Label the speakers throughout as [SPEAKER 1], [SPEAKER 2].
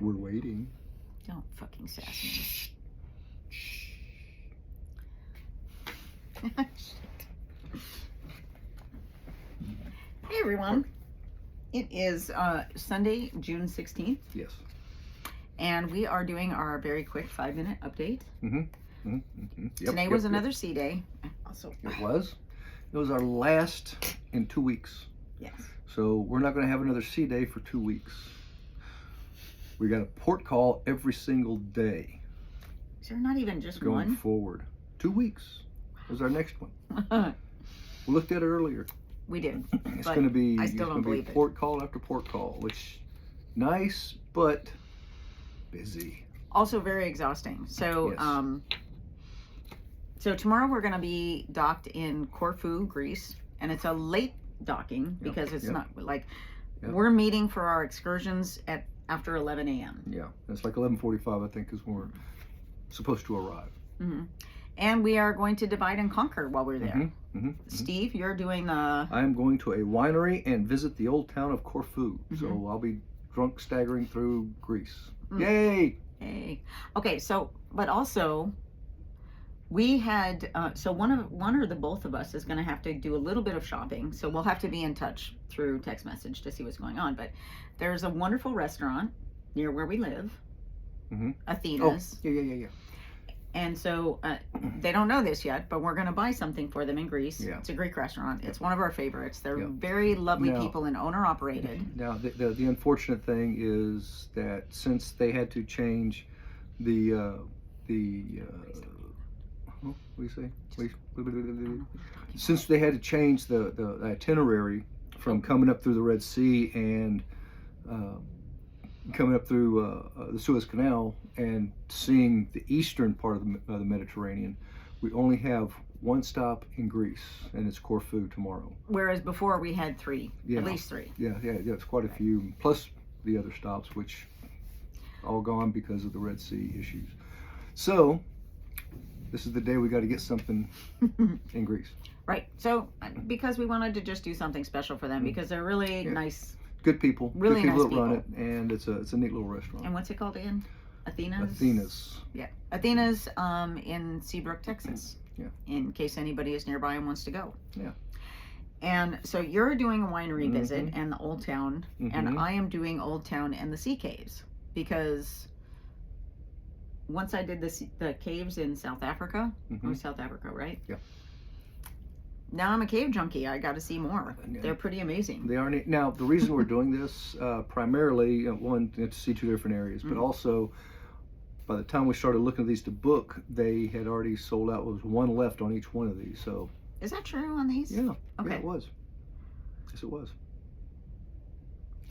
[SPEAKER 1] We're waiting.
[SPEAKER 2] Don't fucking sass me. Hey everyone. It is Sunday, June 16th.
[SPEAKER 1] Yes.
[SPEAKER 2] And we are doing our very quick 5-minute update.
[SPEAKER 1] Yep,
[SPEAKER 2] Today was another sea day. Also,
[SPEAKER 1] it was. It was our last in 2 weeks.
[SPEAKER 2] Yes.
[SPEAKER 1] So we're not going to have another sea day for 2 weeks. We got a port call every single day.
[SPEAKER 2] Is there not even just
[SPEAKER 1] going
[SPEAKER 2] one?
[SPEAKER 1] Forward. 2 weeks is our next one. We looked at it earlier.
[SPEAKER 2] We did.
[SPEAKER 1] It's going to be.
[SPEAKER 2] I still don't believe
[SPEAKER 1] port call after port call, which nice but busy.
[SPEAKER 2] Also very exhausting. So,
[SPEAKER 1] Yes.
[SPEAKER 2] So tomorrow we're going to be docked in Corfu, Greece, and it's a late docking because it's not like we're meeting for our excursions at after 11 a.m.
[SPEAKER 1] Yeah, it's like 11:45, I think, is when we're supposed to arrive.
[SPEAKER 2] Mm-hmm. And we are going to divide and conquer while we're there. Steve, you're doing the...
[SPEAKER 1] I'm going to a winery and visit the old town of Corfu. So I'll be drunk staggering through Greece. Yay!
[SPEAKER 2] Hey. Okay, so, but also, we had, so one or the both of us is going to have to do a little bit of shopping. So we'll have to be in touch through text message to see what's going on. But there's a wonderful restaurant near where we live, Athena's.
[SPEAKER 1] Oh, yeah.
[SPEAKER 2] And so they don't know this yet, but we're going to buy something for them in Greece.
[SPEAKER 1] Yeah.
[SPEAKER 2] It's a Greek restaurant. It's one of our favorites. They're very lovely people and owner operated.
[SPEAKER 1] Now, the unfortunate thing is that since they had to change the what do you say? Since they had to change the itinerary from coming up through the Red Sea and coming up through the Suez Canal and seeing the eastern part of the Mediterranean, we only have one stop in Greece, and it's Corfu tomorrow.
[SPEAKER 2] Whereas before we had three, at least three.
[SPEAKER 1] Yeah, it's quite a few, plus the other stops, which all gone because of the Red Sea issues. So this is the day we got to get something in Greece.
[SPEAKER 2] Right. So because we wanted to just do something special for them because they're really nice.
[SPEAKER 1] Good people.
[SPEAKER 2] Really
[SPEAKER 1] good people
[SPEAKER 2] nice
[SPEAKER 1] that run it, and it's a neat little restaurant.
[SPEAKER 2] And what's it called again? Athena's?
[SPEAKER 1] Athena's.
[SPEAKER 2] Yeah. Athena's in Seabrook, Texas.
[SPEAKER 1] Yeah.
[SPEAKER 2] In case anybody is nearby and wants to go.
[SPEAKER 1] Yeah.
[SPEAKER 2] And so you're doing a winery visit and the Old Town, and I am doing Old Town and the Sea Caves because once I did the caves in South Africa, it was South Africa, right?
[SPEAKER 1] Yeah.
[SPEAKER 2] Now I'm a cave junkie. I got to see more. They're pretty amazing.
[SPEAKER 1] They are neat. Now, the reason we're doing this, primarily, one, to see two different areas, but also, by the time we started looking at these to book, they had already sold out. There was one left on each one of these. So.
[SPEAKER 2] Is that true on these?
[SPEAKER 1] Yeah.
[SPEAKER 2] Okay.
[SPEAKER 1] Yeah, it was. Yes, it was.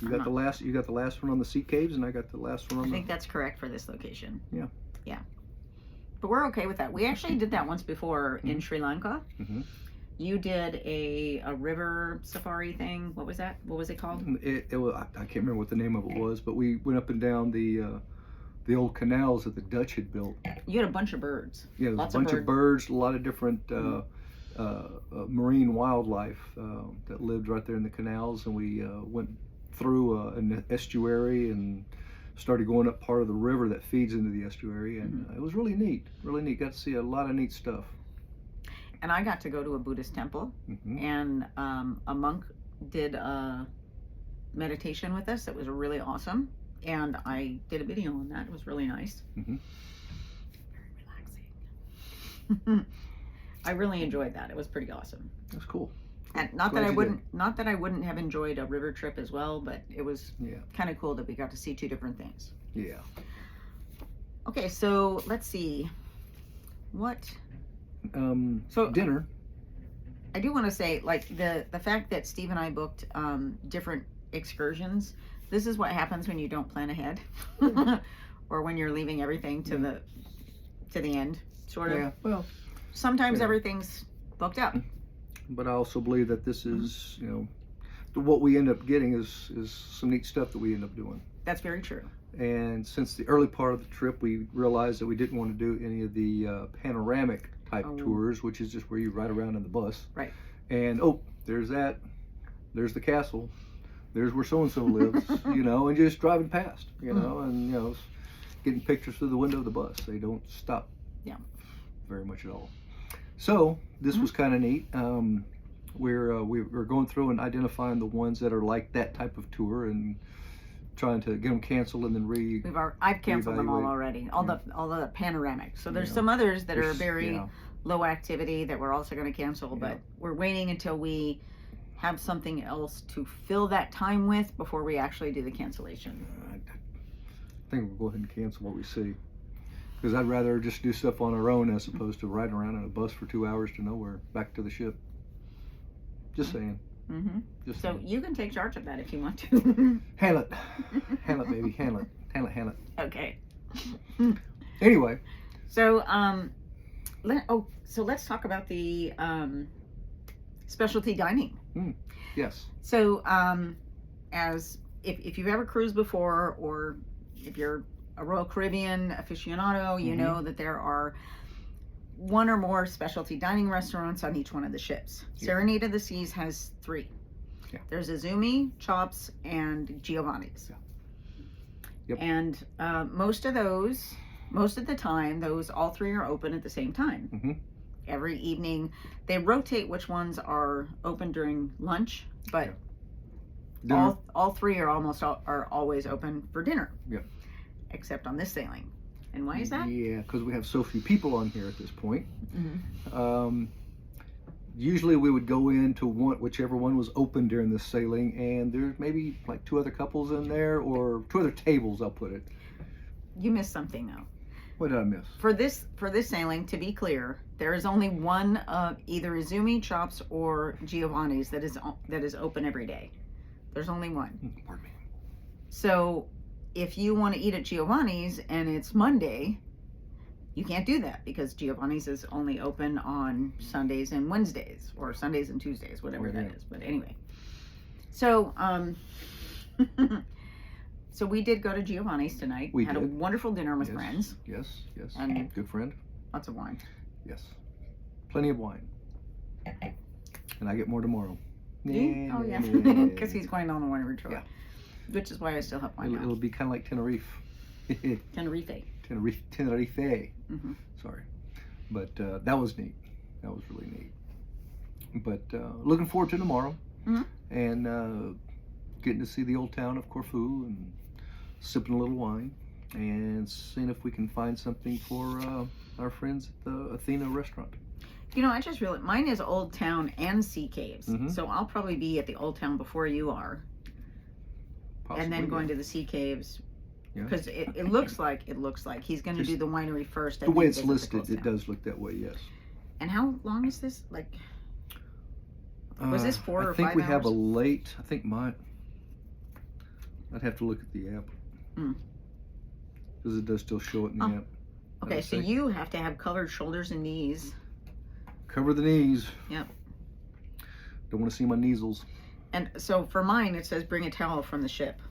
[SPEAKER 1] You got the last. You got the last one on the Sea Caves, and I got the last one on.
[SPEAKER 2] I think that's correct for this location.
[SPEAKER 1] Yeah.
[SPEAKER 2] Yeah. But we're okay with that. We actually did that once before in Sri Lanka. You did a river safari thing. What was that? What was it called?
[SPEAKER 1] It was, I can't remember what the name of it was, but we went up and down the old canals that the Dutch had built.
[SPEAKER 2] You had a bunch of birds.
[SPEAKER 1] Yeah, there was a bunch of birds, a lot of different marine wildlife that lived right there in the canals, and we went through an estuary and started going up part of the river that feeds into the estuary, and it was really neat. Really neat. Got to see a lot of neat stuff.
[SPEAKER 2] And I got to go to a Buddhist temple, and a monk did a meditation with us. It was really awesome, and I did a video on that. It was really nice. Very relaxing. I really enjoyed that. It was pretty awesome.
[SPEAKER 1] That's cool.
[SPEAKER 2] And not that I wouldn't have enjoyed a river trip as well, but it was kind of cool that we got to see two different things.
[SPEAKER 1] Yeah.
[SPEAKER 2] Okay, so let's see. What?
[SPEAKER 1] So dinner.
[SPEAKER 2] I do want to say, like, the fact that Steve and I booked different excursions. This is what happens when you don't plan ahead, or when you're leaving everything to the end, sort of.
[SPEAKER 1] Yeah. Well,
[SPEAKER 2] sometimes everything's booked up.
[SPEAKER 1] But I also believe that this is, what we end up getting is some neat stuff that we end up doing.
[SPEAKER 2] That's very true.
[SPEAKER 1] And since the early part of the trip, we realized that we didn't want to do any of the panoramic type tours, which is just where you ride around in the bus.
[SPEAKER 2] Right.
[SPEAKER 1] And there's that. There's the castle. there's where so and so lives, you know, and just driving past, you know, and you know, getting pictures through the window of the bus. They don't stop, very much at all. So this was kind of neat. We're going through and identifying the ones that are like that type of tour and trying to get them canceled and then
[SPEAKER 2] I've canceled them all
[SPEAKER 1] reevaluate.
[SPEAKER 2] already. All the panoramic. So there's some others that are very low activity that we're also going to cancel, but we're waiting until we have something else to fill that time with before we actually do the cancellation.
[SPEAKER 1] I think we'll go ahead and cancel what we see, because I'd rather just do stuff on our own as opposed to riding around in a bus for 2 hours to nowhere back to the ship. Just saying. Just
[SPEAKER 2] So
[SPEAKER 1] saying.
[SPEAKER 2] you can take charge of that if you want to.
[SPEAKER 1] Handle it, baby, handle it.
[SPEAKER 2] Okay.
[SPEAKER 1] Anyway,
[SPEAKER 2] So so let's talk about the specialty dining.
[SPEAKER 1] yes.
[SPEAKER 2] So as if you've ever cruised before, or if you're a Royal Caribbean aficionado, you know that there are one or more specialty dining restaurants on each one of the ships. Serenade of the Seas has 3. There's Izumi, Chops, and Giovanni's. And most of the time, all 3 are open at the same time. Every evening, they rotate which ones are open during lunch, but all 3 are always open for dinner. Except on this sailing. And why is that?
[SPEAKER 1] Yeah, because we have so few people on here at this point. Usually we would go into whichever one was open during the sailing, and there's maybe like 2 other couples in there, or 2 other tables, I'll put it.
[SPEAKER 2] You missed something though.
[SPEAKER 1] What did I miss?
[SPEAKER 2] For this sailing, to be clear, there is only one of either Izumi, Chops, or Giovanni's that is open every day. There's only one.
[SPEAKER 1] Pardon me.
[SPEAKER 2] So if you want to eat at Giovanni's and it's Monday, you can't do that because Giovanni's is only open on Sundays and Wednesdays, or Sundays and Tuesdays, whatever that is. But anyway, so so we did go to Giovanni's tonight. We had a wonderful dinner with friends.
[SPEAKER 1] Yes.
[SPEAKER 2] And
[SPEAKER 1] good friend.
[SPEAKER 2] Lots of wine.
[SPEAKER 1] Yes. Plenty of wine. And I get more tomorrow.
[SPEAKER 2] Oh yeah, because he's going on the wine retreat.
[SPEAKER 1] Yeah.
[SPEAKER 2] Which is why I still have wine now.
[SPEAKER 1] It'll be kind of like Tenerife. Tenerife. Sorry. But that was neat. That was really neat. But looking forward to tomorrow. And getting to see the old town of Corfu and sipping a little wine and seeing if we can find something for our friends at the Athena restaurant.
[SPEAKER 2] You know, I just realized mine is Old Town and Sea Caves. So I'll probably be at the Old Town before you are. Possibly, and then going to the Sea Caves, because it looks like he's going to do the winery first.
[SPEAKER 1] The way it's listed, it does look that way. Yes.
[SPEAKER 2] And how long is this? Like, was this 4 or 5 hours?
[SPEAKER 1] I think we have a late. I think I'd have to look at the app because it does still show it in the app.
[SPEAKER 2] Okay, so you have to have covered shoulders and knees.
[SPEAKER 1] Cover the knees.
[SPEAKER 2] Yep.
[SPEAKER 1] Don't want to see my kneesels.
[SPEAKER 2] And so for mine, it says bring a towel from the ship.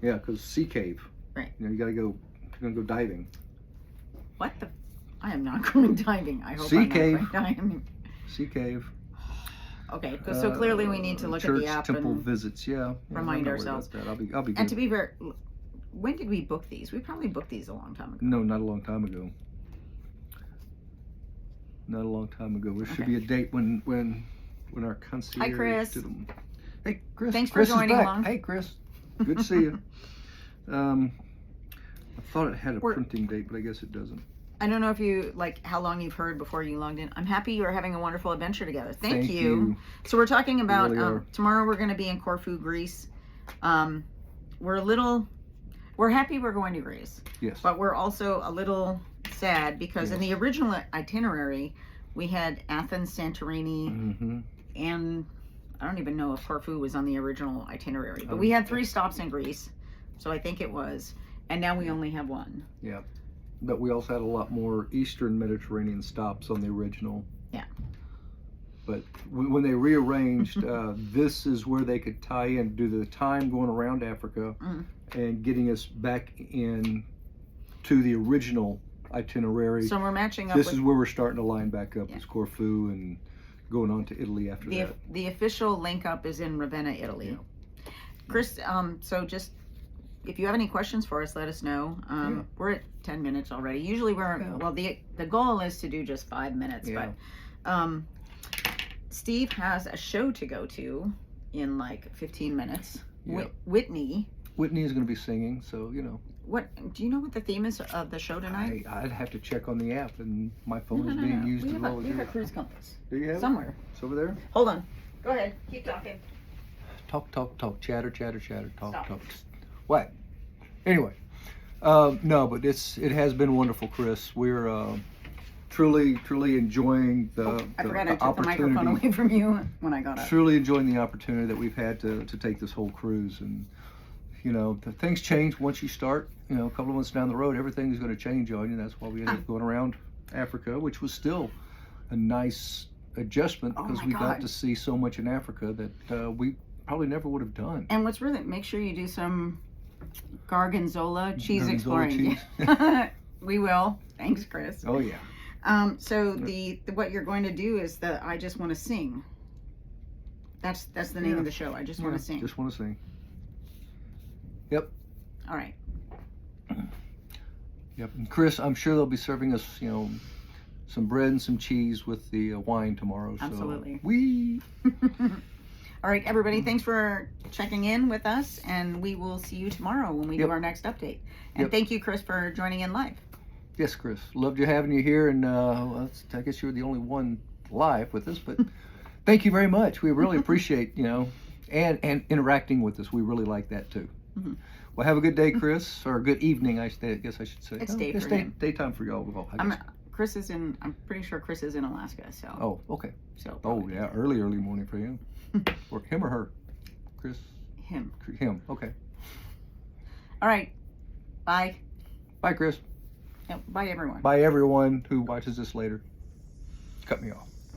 [SPEAKER 1] Yeah, because sea cave.
[SPEAKER 2] Right.
[SPEAKER 1] You know, you're gonna go diving.
[SPEAKER 2] What the? I am not going diving. I hope
[SPEAKER 1] sea
[SPEAKER 2] I'm
[SPEAKER 1] cave.
[SPEAKER 2] Not diving.
[SPEAKER 1] Sea cave.
[SPEAKER 2] Okay, so clearly we need to look at the app
[SPEAKER 1] church temple
[SPEAKER 2] and
[SPEAKER 1] visits.
[SPEAKER 2] remind ourselves.
[SPEAKER 1] I'll be good.
[SPEAKER 2] And to be fair, when did we book these? We probably booked these a long time ago.
[SPEAKER 1] No, not a long time ago. Not a long time ago. There should be a date when our concierge.
[SPEAKER 2] Hi, Chris.
[SPEAKER 1] Did them. Hey, Chris.
[SPEAKER 2] Thanks
[SPEAKER 1] Chris
[SPEAKER 2] for joining
[SPEAKER 1] is back.
[SPEAKER 2] along.
[SPEAKER 1] Hey, Chris. Good to see you. I thought it had a printing date, but I guess it doesn't.
[SPEAKER 2] I don't know if you how long you've heard before you logged in. I'm happy you are having a wonderful adventure together. Thank you. So we're talking about tomorrow. We're going to be in Corfu, Greece. We're happy we're going to Greece.
[SPEAKER 1] Yes.
[SPEAKER 2] But we're also a little sad because in the original itinerary we had Athens, Santorini, and I don't even know if Corfu was on the original itinerary. But we had 3 stops in Greece, so I think it was. And now we only have 1.
[SPEAKER 1] Yeah. But we also had a lot more Eastern Mediterranean stops on the original.
[SPEAKER 2] Yeah.
[SPEAKER 1] But when they rearranged, this is where they could tie in, do the time going around Africa and getting us back in to the original itinerary.
[SPEAKER 2] So we're matching up.
[SPEAKER 1] This is where we're starting to line back up is Corfu and going on to Italy after that.
[SPEAKER 2] The official link up is in Ravenna, Italy. Chris, so just if you have any questions for us, let us know. We're at 10 minutes already. Usually well, the goal is to do just 5 minutes, but Steve has a show to go to in like 15 minutes.
[SPEAKER 1] Yep.
[SPEAKER 2] Whitney
[SPEAKER 1] is going to be singing, so
[SPEAKER 2] What do you know what the theme is of the show tonight?
[SPEAKER 1] I'd have to check on the app, and my phone is being used as well as
[SPEAKER 2] we have a cruise compass.
[SPEAKER 1] Do you have
[SPEAKER 2] somewhere?
[SPEAKER 1] It? It's over there.
[SPEAKER 2] Hold on. Go ahead. Keep talking.
[SPEAKER 1] Talk. Chatter. Talk.
[SPEAKER 2] Stop.
[SPEAKER 1] What? Anyway, no, but it has been wonderful, Chris. We're truly enjoying
[SPEAKER 2] I forgot I
[SPEAKER 1] the
[SPEAKER 2] took the microphone away from you when I got up.
[SPEAKER 1] Truly enjoying the opportunity that we've had to take this whole cruise, and the things change once you start. A couple of months down the road, everything is going to change on you. That's why we ended up going around Africa, which was still a nice adjustment because we got to see so much in Africa that we probably never would have done.
[SPEAKER 2] And what's really, make sure you do some Gorgonzola cheese exploring.
[SPEAKER 1] Cheese.
[SPEAKER 2] We will. Thanks, Chris.
[SPEAKER 1] Oh yeah.
[SPEAKER 2] So what you're going to do is the I Just Want to Sing. That's the name of the show. I Just Want to Sing.
[SPEAKER 1] Just want to sing. Yep.
[SPEAKER 2] All right.
[SPEAKER 1] Yep. And Chris, I'm sure they'll be serving us, some bread and some cheese with the wine tomorrow.
[SPEAKER 2] Absolutely.
[SPEAKER 1] So
[SPEAKER 2] All right, everybody. Thanks for checking in with us, and we will see you tomorrow when we do our next update. And thank you, Chris, for joining in live.
[SPEAKER 1] Yes, Chris. Loved having you here, and I guess you're the only one live with us, but thank you very much. We really appreciate, and interacting with us. We really like that too. Mm-hmm. Well, have a good day, Chris, or a good evening. I guess I should say.
[SPEAKER 2] It's day for him.
[SPEAKER 1] Daytime for y'all. Well,
[SPEAKER 2] Chris is in. I'm pretty sure Chris is in Alaska. So.
[SPEAKER 1] Oh, okay.
[SPEAKER 2] So.
[SPEAKER 1] Oh yeah, early morning for him. Or him or her, Chris.
[SPEAKER 2] Him.
[SPEAKER 1] Okay.
[SPEAKER 2] All right. Bye.
[SPEAKER 1] Bye, Chris.
[SPEAKER 2] Bye, everyone.
[SPEAKER 1] Bye, everyone who watches this later. Cut me off.